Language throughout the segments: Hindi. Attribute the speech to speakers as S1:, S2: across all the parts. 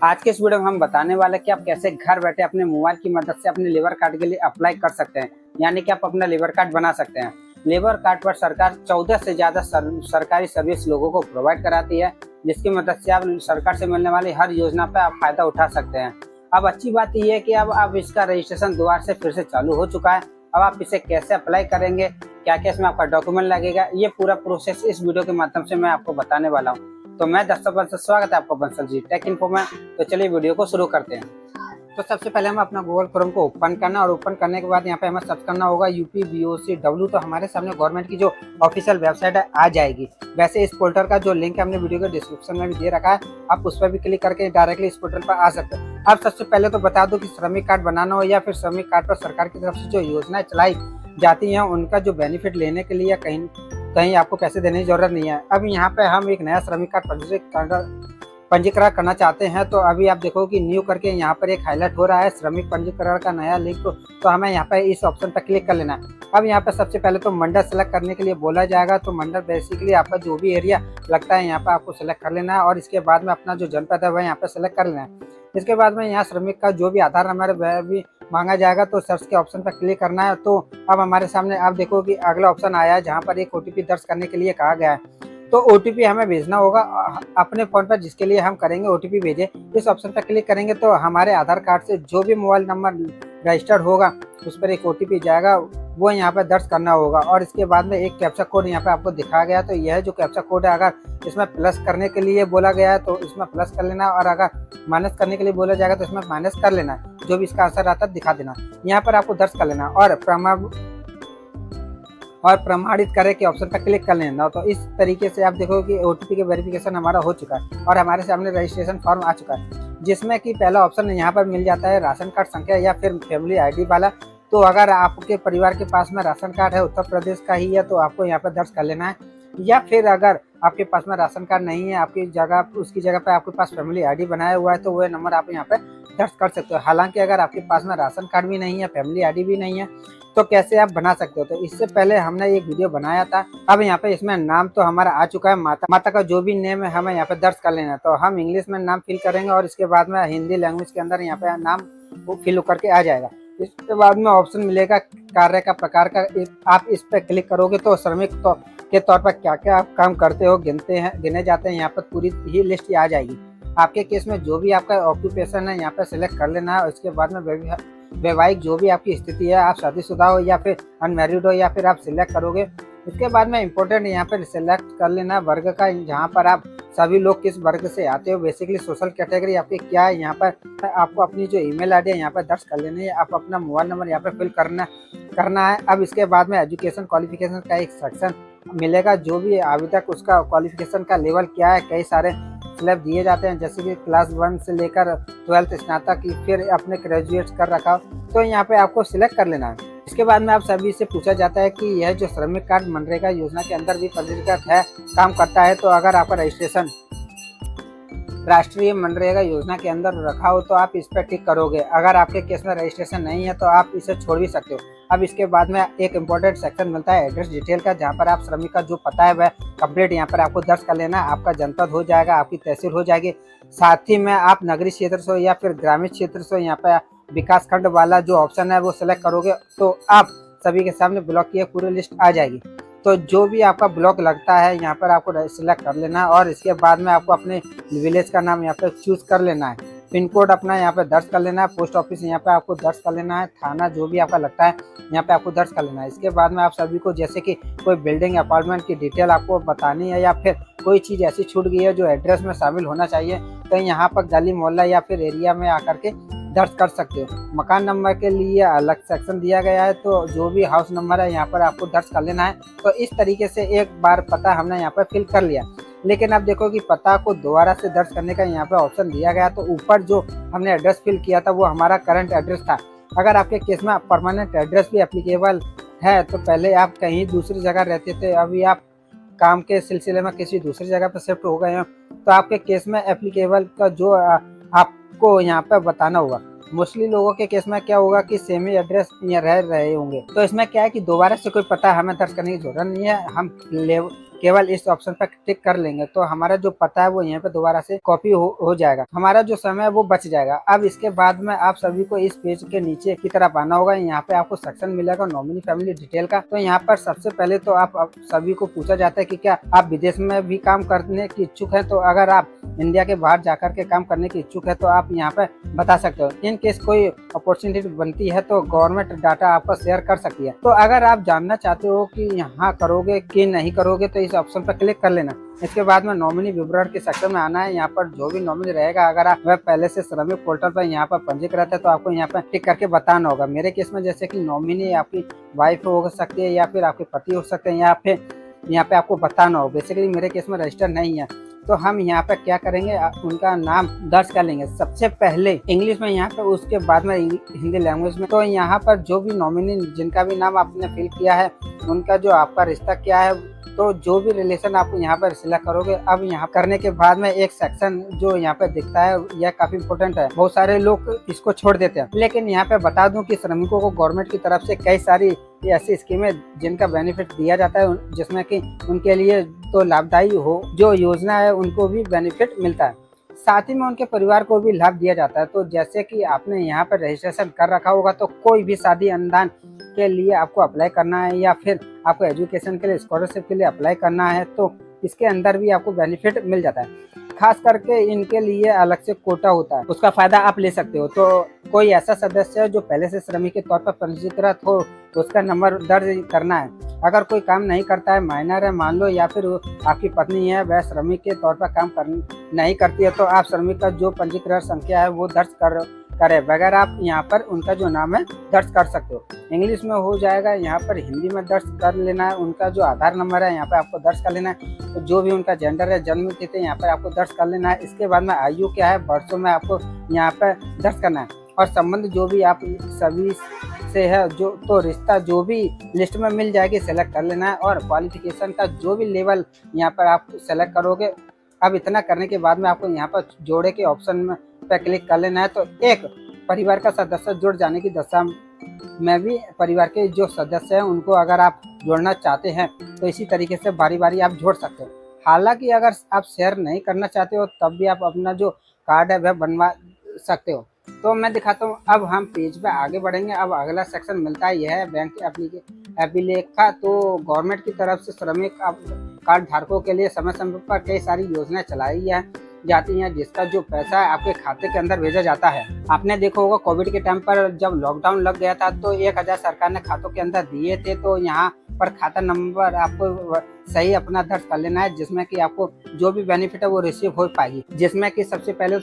S1: आज के इस वीडियो में हम बताने वाले हैं कि आप कैसे घर बैठे अपने मोबाइल की मदद से अपने लेबर कार्ड के लिए अप्लाई कर सकते हैं, यानी कि आप अपना लेबर कार्ड बना सकते हैं। लेबर कार्ड पर सरकार 14 से ज्यादा सरकारी सर्विस लोगों को प्रोवाइड कराती है, जिसकी मदद से आप सरकार से मिलने वाली हर योजना पर आप फायदा उठा सकते हैं। अब अच्छी बात यह है कि अब इसका रजिस्ट्रेशन दोबारा से फिर से चालू हो चुका है। अब आप इसे कैसे अप्लाई करेंगे, क्या क्या इसमें आपका डॉक्यूमेंट लगेगा, ये पूरा प्रोसेस इस वीडियो के माध्यम से मैं आपको बताने वाला हूँ। तो मैं दर्शक बंसल, स्वागत है आपका बंसल जी टेक इन्फो में। तो चलिए वीडियो को शुरू करते हैं। तो सबसे पहले हम अपना गूगल क्रोम को ओपन करना, और ओपन करने के बाद यहाँ पे हमें सर्च करना होगा UPBOCW। तो हमारे सामने गवर्नमेंट की जो ऑफिशियल वेबसाइट है आ जाएगी। वैसे इस पोर्टल का जो लिंक है हमने वीडियो के डिस्क्रिप्शन में भी दे रखा है, आप उस पर भी क्लिक करके डायरेक्टली इस पोर्टल पर आ सकते हैं। अब सबसे पहले तो बता दो कि श्रमिक कार्ड बनाना हो या फिर श्रमिक कार्ड पर सरकार की तरफ से जो योजनाएं चलाई जाती हैं उनका जो बेनिफिट लेने के लिए कहीं आपको पैसे देने की जरूरत नहीं है। अब यहाँ पे हम एक नया श्रमिक कार्ड पंजीकरण करना चाहते हैं, तो अभी आप देखो कि न्यू करके यहाँ पर एक हाईलाइट हो रहा है श्रमिक पंजीकरण का नया लिंक। तो हमें यहाँ पर इस ऑप्शन पर क्लिक कर लेना है। अब यहाँ पर सबसे पहले तो मंडल सेलेक्ट करने के लिए बोला जाएगा। तो मंडल बेसिकली आपका जो भी एरिया लगता है यहाँ पर आपको सेलेक्ट कर लेना है, और इसके बाद में अपना जो जनपद है वह यहाँ पर सेलेक्ट कर लेना है। इसके बाद में यहाँ श्रमिक का जो भी आधार नंबर है वह भी मांगा जाएगा, तो सर्च के ऑप्शन पर क्लिक करना है। तो अब हमारे सामने आप देखो कि अगला ऑप्शन आया है जहाँ पर एक OTP दर्ज करने के लिए कहा गया है। तो OTP हमें भेजना होगा अपने फ़ोन पर, जिसके लिए हम करेंगे OTP भेजे। इस ऑप्शन पर क्लिक करेंगे तो हमारे आधार कार्ड से जो भी मोबाइल नंबर रजिस्टर्ड होगा उस पर एक OTP जाएगा, वो यहाँ पर दर्ज करना होगा। और इसके बाद में एक कैप्चा कोड यहाँ पे आपको दिखाया गया है। तो यह जो कैप्चा कोड है, अगर इसमें प्लस करने के लिए बोला गया है तो इसमें प्लस कर लेना, और अगर माइनस करने के लिए बोला जाएगा तो इसमें माइनस कर लेना। जो भी इसका आंसर आता है दिखा देना, यहाँ पर आपको दर्ज कर लेना और प्रमाणित करें के ऑप्शन पर क्लिक कर लेना। तो इस तरीके से आप देखो कि OTP के वेरिफिकेशन हमारा हो चुका है और हमारे सामने रजिस्ट्रेशन फॉर्म आ चुका है, जिसमें कि पहला ऑप्शन यहाँ पर मिल जाता है राशन कार्ड संख्या या फिर फैमिली ID वाला। तो अगर आपके परिवार के पास में राशन कार्ड है, उत्तर प्रदेश का ही है, तो आपको यहाँ पर दर्ज कर लेना है। या फिर अगर आपके पास में राशन कार्ड नहीं है, आपकी जगह उसकी जगह पर आपके पास फैमिली ID बनाया हुआ है, तो वह नंबर आप यहाँ पे दर्ज कर सकते हो। हालांकि अगर आपके पास में राशन कार्ड भी नहीं है, फैमिली ID भी नहीं है, तो कैसे आप बना सकते हो। तो इससे पहले हमने एक वीडियो बनाया था। अब यहाँ पे इसमें नाम तो हमारा आ चुका है, माता का जो भी नेम है हमें यहाँ पे दर्ज कर लेना है। तो हम इंग्लिश में नाम फिल करेंगे और इसके बाद में हिंदी लैंग्वेज के अंदर यहाँ पे नाम वो फिल करके आ जाएगा। इसके बाद में ऑप्शन मिलेगा कार्य का प्रकार का, आप इस पर क्लिक करोगे तो श्रमिक के तौर पर क्या क्या आप काम करते हो गिने जाते हैं, यहाँ पर पूरी ही लिस्ट आ जाएगी। आपके केस में जो भी आपका ऑक्यूपेशन है यहाँ पर सिलेक्ट कर लेना है। और इसके बाद में वैवाहिक जो भी आपकी स्थिति है, आप शादीशुदा हो या फिर अनमैरिड हो, या फिर आप सिलेक्ट करोगे। इसके बाद में इम्पोर्टेंट यहाँ पर सिलेक्ट कर लेना वर्ग का, जहाँ पर आप सभी लोग किस वर्ग से आते हो, बेसिकली सोशल कैटेगरी आपकी क्या है। यहाँ पर आपको अपनी जो ईमेल ID है यहाँ पर दर्ज कर लेनी है, आप अपना मोबाइल नंबर यहाँ पर फिल करना है। अब इसके बाद में एजुकेशन क्वालिफिकेशन का एक सेक्शन मिलेगा, जो भी आवेदक उसका क्वालिफिकेशन का लेवल क्या है। कई सारे स्लैब दिए जाते हैं, जैसे कि क्लास 1 से लेकर 12th स्नातक की, फिर अपने ग्रेजुएट कर रखा, तो यहाँ पे आपको सिलेक्ट कर लेना है। इसके बाद में आप सभी से पूछा जाता है कि यह जो श्रमिक कार्ड मनरेगा योजना के अंदर भी पंजीकृत है, काम करता है। तो अगर आपका रजिस्ट्रेशन राष्ट्रीय मनरेगा योजना के अंदर रखा हो तो आप इस पर टिक करोगे। अगर आपके केस में रजिस्ट्रेशन नहीं है तो आप इसे छोड़ भी सकते हो। अब इसके बाद में एक इम्पोर्टेंट सेक्शन मिलता है एड्रेस डिटेल का, जहाँ पर आप श्रमिक का जो पता है वह कंप्लीट यहाँ पर आपको दर्ज कर लेना है। आपका जनपद हो जाएगा, आपकी तहसील हो जाएगी। साथ ही में आप नगरीय क्षेत्र से हो या फिर ग्रामीण क्षेत्र से, यहाँ पर विकास खंड वाला जो ऑप्शन है वो सिलेक्ट करोगे तो आप सभी के सामने ब्लॉक की पूरी लिस्ट आ जाएगी। तो जो भी आपका ब्लॉक लगता है यहाँ पर आपको सिलेक्ट कर लेना है, और इसके बाद में आपको अपने विलेज का नाम यहाँ पर चूज कर लेना है। पिन कोड अपना यहाँ पे दर्ज कर लेना है, पोस्ट ऑफिस यहाँ पे आपको दर्ज कर लेना है, थाना जो भी आपका लगता है यहाँ पे आपको दर्ज कर लेना है। इसके बाद में आप सभी को, जैसे कि कोई बिल्डिंग अपार्टमेंट की डिटेल आपको बतानी है, या फिर कोई चीज़ ऐसी छूट गई है जो एड्रेस में शामिल होना चाहिए, तो यहाँ पर गली मोहल्ला या फिर एरिया में आकर के दर्ज कर सकते हो। मकान नंबर के लिए अलग सेक्शन दिया गया है, तो जो भी हाउस नंबर है यहाँ पर आपको दर्ज कर लेना है। तो इस तरीके से एक बार पता हमने यहाँ पर फिल कर लिया, लेकिन अब देखो कि पता को दोबारा से दर्ज करने का यहाँ पे ऑप्शन दिया गया। तो ऊपर जो हमने एड्रेस फिल किया था वो हमारा करंट एड्रेस था। अगर आपके केस में परमानेंट एड्रेस भी एप्लीकेबल है, तो पहले आप कहीं दूसरी जगह रहते थे, अभी आप काम के सिलसिले में किसी दूसरी जगह पर शिफ्ट हो गए हैं, तो आपके केस में एप्लीकेबल का जो आपको यहाँ पर बताना होगा। मोस्टली लोगों के केस में क्या होगा कि सेम ही एड्रेस रह रहे होंगे, तो इसमें क्या है कि दोबारा से कोई पता हमें दर्ज करने की जरूरत नहीं है। हम केवल इस ऑप्शन पर टिक कर लेंगे तो हमारा जो पता है वो यहाँ पे दोबारा से कॉपी हो जाएगा, हमारा जो समय है वो बच जाएगा। अब इसके बाद में आप सभी को इस पेज के नीचे की तरफ आना होगा। यहाँ पे आपको सेक्शन मिलेगा नॉमिनी फैमिली डिटेल का। तो यहाँ पर सबसे पहले तो आप सभी को पूछा जाता है कि क्या आप विदेश में भी काम करने की इच्छुक है। तो अगर आप इंडिया के बाहर जाकर के काम करने की इच्छुक है तो आप यहाँ पे बता सकते हो। इन केस कोई अपॉर्चुनिटी बनती है तो गवर्नमेंट डाटा आपका शेयर कर सकती है। तो अगर आप जानना चाहते हो कि यहाँ करोगे कि नहीं करोगे तो इस ऑप्शन पर क्लिक कर लेना। इसके बाद में नॉमिनी विवरण के सेक्शन में आना है। यहाँ पर जो भी नॉमिनी रहेगा, अगर आप वह पहले से श्रमिक पोर्टल पर यहाँ पर पंजीकृत है तो आपको यहाँ पर टिक करके बताना होगा। मेरे केस में जैसे कि नॉमिनी आपकी वाइफ हो सकती है या फिर आपके पति हो सकते हैं, या फिर यहाँ पे आपको बताना हो। बेसिकली मेरे केस में रजिस्टर नहीं है तो हम यहाँ पे क्या करेंगे, उनका नाम दर्ज कर लेंगे सबसे पहले इंग्लिश में यहाँ पे, उसके बाद में हिंदी लैंग्वेज में। तो यहाँ पर जो भी नॉमिनी जिनका भी नाम आपने फिल किया है उनका जो आपका रिश्ता क्या है, तो जो भी रिलेशन आप यहाँ पर सिलेक्ट करोगे। अब यहाँ करने के बाद में एक सेक्शन जो यहाँ पे दिखता है यह काफी इंपॉर्टेंट है, बहुत सारे लोग इसको छोड़ देते हैं। लेकिन यहाँ पे बता दूं कि श्रमिकों को गवर्नमेंट की तरफ से कई सारी ऐसी स्कीमें जिनका बेनिफिट दिया जाता है, जिसमें कि उनके लिए तो लाभदायी हो जो योजना है उनको भी बेनिफिट मिलता है, साथ ही में उनके परिवार को भी लाभ दिया जाता है। तो जैसे कि आपने यहाँ पर रजिस्ट्रेशन कर रखा होगा तो कोई भी शादी अनुदान के लिए आपको अप्लाई करना है या फिर आपको एजुकेशन के लिए स्कॉलरशिप के लिए अप्लाई करना है तो इसके अंदर भी आपको बेनिफिट मिल जाता है। खास करके इनके लिए अलग से कोटा होता है, उसका फायदा आप ले सकते हो। तो कोई ऐसा सदस्य है जो पहले से श्रमिक के तौर पर पंजीकृत हो तो उसका नंबर दर्ज करना है। अगर कोई काम नहीं करता है, माइनर है मान लो, या फिर आपकी पत्नी है वह श्रमिक के तौर पर काम नहीं करती है, तो आप श्रमिक का जो पंजीकृत संख्या है वो दर्ज करे बगैर आप यहाँ पर उनका जो नाम है दर्ज कर सकते हो। इंग्लिश में हो जाएगा, यहाँ पर हिंदी में दर्ज कर लेना है। उनका जो आधार नंबर है यहाँ पे आपको दर्ज कर लेना है। तो जो भी उनका जेंडर है, जन्म तिथि यहाँ पर आपको दर्ज कर लेना है। इसके बाद में आयु क्या है, वर्षों में आपको यहाँ पर दर्ज करना है। और संबंध जो भी आप सभी से है जो, तो रिश्ता जो भी लिस्ट में मिल जाएगी सेलेक्ट कर लेना है। और क्वालिफिकेशन का जो भी लेवल यहाँ पर आप सेलेक्ट करोगे। अब इतना करने के बाद में आपको यहाँ पर जोड़े के ऑप्शन में पे क्लिक कर लेना है। तो एक परिवार का सदस्य जुड़ जाने की दशा में भी परिवार के जो सदस्य हैं उनको अगर आप जोड़ना चाहते हैं तो इसी तरीके से बारी बारी आप जोड़ सकते हो। हालांकि अगर आप शेयर नहीं करना चाहते हो तब भी आप अपना जो कार्ड है वह बनवा सकते हो। तो मैं दिखाता हूँ। अब हम पेज पे आगे बढ़ेंगे। अब अगला सेक्शन मिलता है, यह है बैंक अभिलेखा। तो गवर्नमेंट की तरफ से श्रमिक कार्ड धारकों के लिए समय समय पर कई सारी योजनाएं चलाई जाती हैं, जिसका जो पैसा है आपके खाते के अंदर भेजा जाता है। आपने देखा होगा कोविड के टाइम पर जब लॉकडाउन लग गया था तो 1000 सरकार ने खातों के अंदर दिए थे। तो यहाँ पर खाता नंबर आपको सही अपना दर्ज कर लेना है, जिसमें कि आपको जो भी बेनिफिट है वो रिसीव हो पाएगी। जिसमें कि सबसे पहले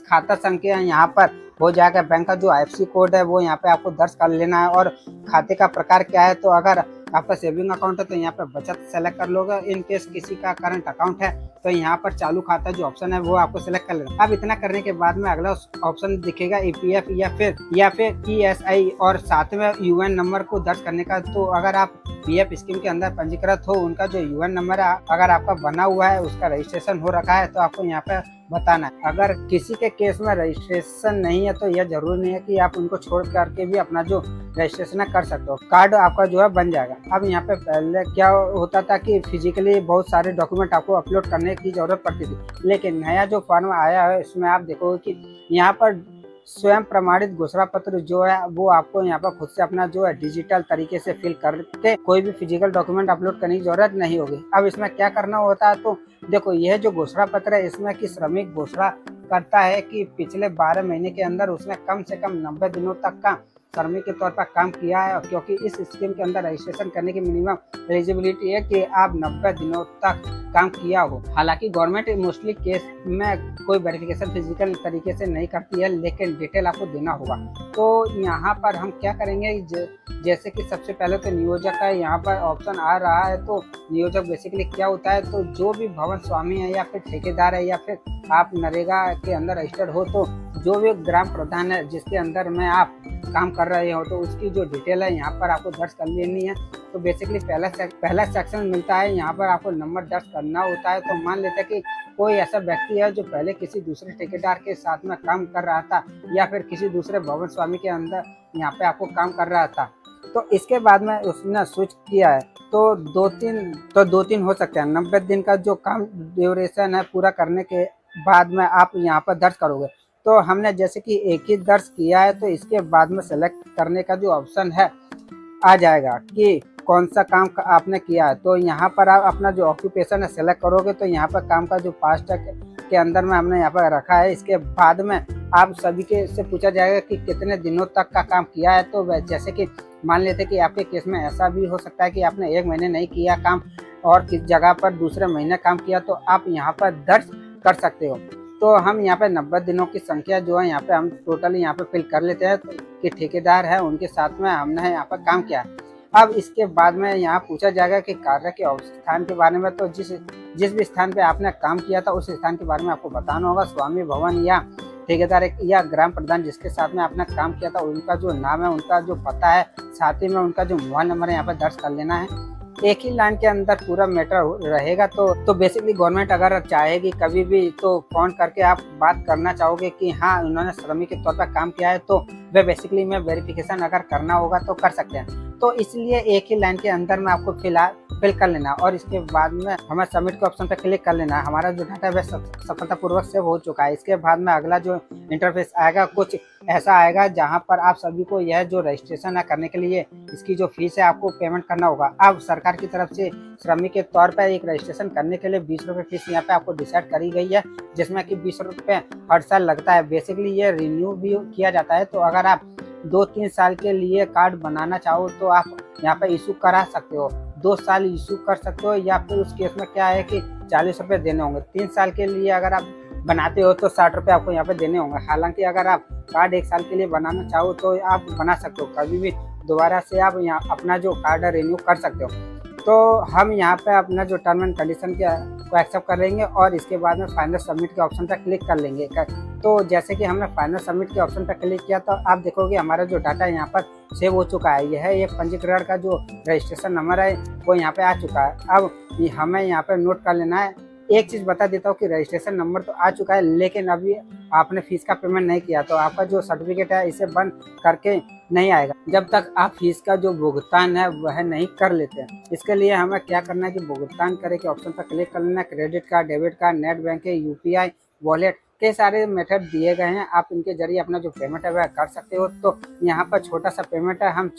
S1: खाता संख्या यहाँ पर हो जाएगा, बैंक का जो IFSC कोड है वो यहाँ पे आपको दर्ज कर लेना है। और खाते का प्रकार क्या है, तो अगर आपका सेविंग अकाउंट है तो यहाँ पर बचत सेलेक्ट कर लोगे। इन केस किसी का करंट अकाउंट है तो यहाँ पर चालू खाता जो ऑप्शन है वो आपको सेलेक्ट कर लेना। अब इतना करने के बाद में अगला ऑप्शन दिखेगा EPF या फिर ESI और साथ में UN नंबर को दर्ज करने का। तो अगर आप PF स्कीम के अंदर पंजीकृत हो, उनका जो UN नंबर है अगर आपका बना हुआ है, उसका रजिस्ट्रेशन हो रखा है तो आपको यहाँ पे बताना है। अगर किसी के केस में रजिस्ट्रेशन नहीं है तो यह जरूरी नहीं है कि आप उनको छोड़ करके भी अपना जो रजिस्ट्रेशन कर सकते हो। कार्ड आपका जो है बन जाएगा। अब यहाँ पे पहले क्या होता था कि फिजिकली बहुत सारे डॉक्यूमेंट आपको अपलोड करने की जरूरत पड़ती थी, लेकिन नया जो फॉर्म आया है इसमें आप देखोगे कि यहाँ पर स्वयं प्रमाणित घोषणा पत्र जो है वो आपको यहाँ पर खुद से अपना जो है डिजिटल तरीके से फिल करके कोई भी फिजिकल डॉक्यूमेंट अपलोड करने की जरूरत नहीं होगी। अब इसमें क्या करना होता है, तो देखो यह जो घोषणा पत्र है इसमें कि श्रमिक घोषणा करता है कि पिछले 12 महीने के अंदर उसने कम से कम 90 दिनों तक का श्रमिक के तौर पर काम किया है, क्योंकि इस स्कीम के अंदर रजिस्ट्रेशन करने की मिनिमम एलिजिबिलिटी है कि आप 90 दिनों तक काम किया हो। हालांकि गवर्नमेंट मोस्टली केस में कोई वेरिफिकेशन फिजिकल तरीके से नहीं करती है, लेकिन डिटेल आपको देना होगा। तो यहाँ पर हम क्या करेंगे, जैसे कि सबसे पहले तो नियोजक का यहाँ पर ऑप्शन आ रहा है। तो नियोजक बेसिकली क्या होता है, तो जो भी भवन स्वामी है या फिर ठेकेदार है या फिर आप नरेगा के अंदर रजिस्टर्ड हो, तो जो भी ग्राम प्रधान है जिसके अंदर में आप काम कर रहे हो तो उसकी जो डिटेल है यहाँ पर आपको दर्ज कर लेनी है। तो बेसिकली पहला सेक्शन मिलता है, यहाँ पर आपको नंबर दर्ज करना होता है। तो मान लेते हैं कि कोई ऐसा व्यक्ति है जो पहले किसी दूसरे ठेकेदार के साथ में काम कर रहा था या फिर किसी दूसरे भवन स्वामी के अंदर यहाँ पे आपको काम कर रहा था। तो इसके बाद में उसने स्विच किया है तो दो तीन हो सकते हैं। 90 दिन का जो काम ड्यूरेशन है पूरा करने के बाद में आप यहाँ पर दर्ज करोगे। तो हमने जैसे कि एक ही दर्ज किया है, तो इसके बाद में सेलेक्ट करने का जो ऑप्शन है आ जाएगा कि कौन सा काम आपने किया है। तो यहाँ पर आप अपना जो ऑक्यूपेशन है सेलेक्ट करोगे, तो यहाँ पर काम का जो पास्ट के अंदर में हमने यहाँ पर रखा है। इसके बाद में आप सभी के से पूछा जाएगा कि कितने दिनों तक का काम किया है। तो जैसे कि मान लेते कि आपके केस में ऐसा भी हो सकता है कि आपने 1 महीने नहीं किया काम और किस जगह पर दूसरे महीने काम किया, तो आप यहाँ पर दर्ज कर सकते हो। तो हम यहाँ पे 90 दिनों की संख्या जो है यहाँ पे हम टोटली यहाँ पे फिल कर लेते हैं कि ठेकेदार है उनके साथ में हमने यहाँ पर काम किया। अब इसके बाद में यहाँ पूछा जाएगा कि कार्य के स्थान के बारे में। तो जिस भी स्थान पे आपने काम किया था उस स्थान के बारे में आपको बताना होगा। स्वामी भवन या ठेकेदार या ग्राम प्रधान जिसके साथ में आपने काम किया था उनका जो नाम है, उनका जो पता है, साथ ही में उनका जो मोबाइल नंबर है यहाँ पर दर्ज कर लेना है। एक ही लाइन के अंदर पूरा मैटर रहेगा। तो बेसिकली गवर्नमेंट अगर चाहेगी कभी भी तो फोन करके आप बात करना चाहोगे कि हाँ उन्होंने श्रमिक के तौर पर काम किया है, तो वे बेसिकली में वेरिफिकेशन अगर करना होगा तो कर सकते हैं। तो इसलिए एक ही लाइन के अंदर में आपको फिल कर लेना और इसके बाद में हमें सबमिट के ऑप्शन पर क्लिक कर लेना। हमारा जो डाटा है सफलतापूर्वक सेव हो चुका है। इसके बाद में अगला जो इंटरफेस आएगा कुछ ऐसा आएगा जहां पर आप सभी को यह जो रजिस्ट्रेशन है करने के लिए इसकी जो फीस है आपको पेमेंट करना होगा। अब सरकार की तरफ से श्रमिक के तौर पर एक रजिस्ट्रेशन करने के लिए 20 रुपये फीस यहाँ पे आपको डिसाइड करी गई है, जिसमें कि 20 रुपये हर साल लगता है। बेसिकली ये रिन्यू भी किया जाता है। तो अगर आप 2-3 साल के लिए कार्ड बनाना चाहो तो आप यहाँ पे इशू करा सकते हो, 2 साल इशू कर सकते हो, या फिर उस केस में क्या है कि 40 रुपये देने होंगे। 3 साल के लिए अगर आप बनाते हो तो 60 रुपये आपको यहाँ पे देने होंगे। हालांकि अगर आप कार्ड 1 साल के लिए बनाना चाहो तो आप बना सकते हो, कभी भी दोबारा से आप यहाँ अपना जो कार्ड है रिन्यू कर सकते हो। तो हम यहाँ पे अपना जो टर्म एंड कंडीशन को एक्सेप्ट कर लेंगे और इसके बाद में फाइनल सबमिट के ऑप्शन पर क्लिक कर लेंगे। तो जैसे कि हमने फाइनल सबमिट के ऑप्शन पर क्लिक किया तो आप देखोगे हमारा जो डाटा यहाँ पर सेव हो चुका है। यह एक पंजीकरण का जो रजिस्ट्रेशन नंबर है वो यहाँ पे आ चुका है। अब हमें यहाँ पे नोट कर लेना है। एक चीज़ बता देता हूँ कि रजिस्ट्रेशन नंबर तो आ चुका है, लेकिन अभी आपने फीस का पेमेंट नहीं किया तो आपका जो सर्टिफिकेट है इसे बंद करके नहीं आएगा जब तक आप फीस का जो भुगतान है वह नहीं कर लेते हैं। इसके लिए हमें क्या करना है कि भुगतान करे के ऑप्शन पर क्लिक कर लेना। Credit card, debit card, net banking, UPI, wallet के सारे मेथड दिए गए हैं। आप इनके जरिए अपना जो पेमेंट है वह कर सकते हो। तो यहाँ पर छोटा सा पेमेंट है, हम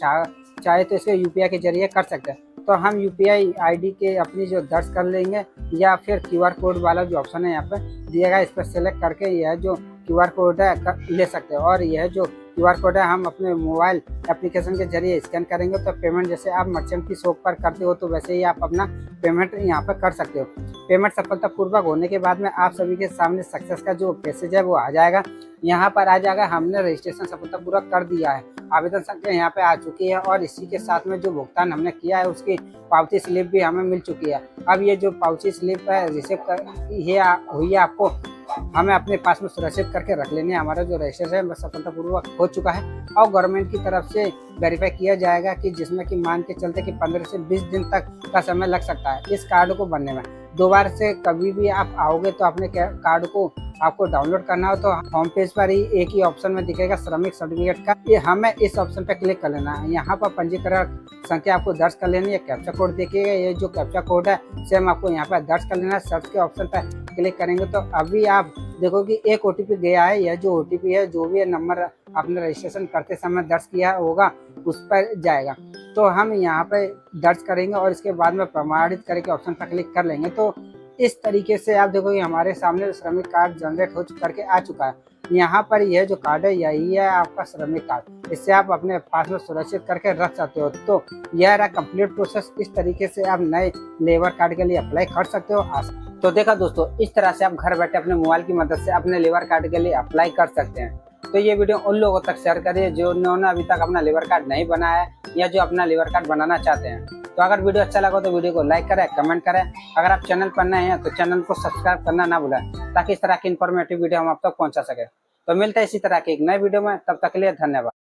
S1: चाहे तो इसके UPI के जरिए कर सकते हैं। तो हम UPI ID के अपनी जो दर्ज कर लेंगे या फिर QR कोड वाला जो ऑप्शन है यहाँ पर दिएगा, इस पर सेलेक्ट करके यह जो QR कोड है ले सकते हैं। और यह जो QR कोड है हम अपने मोबाइल एप्लीकेशन के जरिए स्कैन करेंगे तो पेमेंट जैसे आप मर्चेंट की शॉप पर करते हो तो वैसे ही आप अपना पेमेंट यहाँ पर कर सकते हो। पेमेंट सफलतापूर्वक होने के बाद में आप सभी के सामने सक्सेस का जो मैसेज है वो आ जाएगा। यहाँ पर आ जाएगा हमने रजिस्ट्रेशन सफलतापूर्वक कर दिया है, आवेदन संख्या यहाँ पे आ चुकी है और इसी के साथ में जो भुगतान हमने किया है उसकी पावती स्लिप भी हमें मिल चुकी है। अब ये जो पावती स्लिप है रिसीव हुई है आपको हमें अपने पास में सुरक्षित करके रख लेने। हमारा जो रजिस्ट्रेशन है सफलतापूर्वक हो चुका है और गवर्नमेंट की तरफ से वेरीफाई किया जाएगा कि जिसमें कि मान के चलते कि 15 से 20 दिन तक का समय लग सकता है इस कार्ड को बनने में। दोबारा से कभी भी आप आओगे तो अपने कार्ड को आपको डाउनलोड करना हो तो होम पेज पर ही एक ही ऑप्शन में दिखेगा श्रमिक सर्टिफिकेट का, ये हमें इस ऑप्शन पे क्लिक कर लेना है। यहाँ पर पंजीकरण संख्या आपको दर्ज कर लेनी है। कैप्चा कोड देखिएगा, ये जो कैप्चा कोड है सेम आपको यहाँ पर दर्ज कर लेना है। सर्च के ऑप्शन पर क्लिक करेंगे तो अभी आप देखो कि एक OTP गया है। यह जो OTP है जो भी नंबर आपने रजिस्ट्रेशन करते समय दर्ज किया होगा उस पर जाएगा। तो हम यहाँ पे दर्ज करेंगे और इसके बाद में प्रमाणित करे के ऑप्शन पर क्लिक कर लेंगे। तो इस तरीके से आप देखोगे हमारे सामने श्रमिक कार्ड जनरेट हो करके आ चुका है। यहाँ पर यह जो कार्ड है यही है आपका श्रमिक कार्ड, इससे आप अपने पास में सुरक्षित करके रख सकते हो। तो यह रहा कंप्लीट प्रोसेस। इस तरीके से आप नए लेबर कार्ड के लिए अप्लाई कर सकते हो। तो देखा दोस्तों, इस तरह से आप घर बैठे अपने मोबाइल की मदद से अपने लेबर कार्ड के लिए अप्लाई कर सकते हैं। तो ये वीडियो उन लोगों तक शेयर करिए जिन्होंने अभी तक अपना लेबर कार्ड नहीं बनाया है या जो अपना लेबर कार्ड बनाना चाहते हैं। तो अगर वीडियो अच्छा लगा तो वीडियो को लाइक करें, कमेंट करें। अगर आप चैनल पर नए हैं तो चैनल को सब्सक्राइब करना ना भूलें ताकि इस तरह की इन्फॉर्मेटिव वीडियो हम आप तक पहुंचा सके। तो मिलते हैं इसी तरह के एक नए वीडियो में, तब तक के लिए धन्यवाद।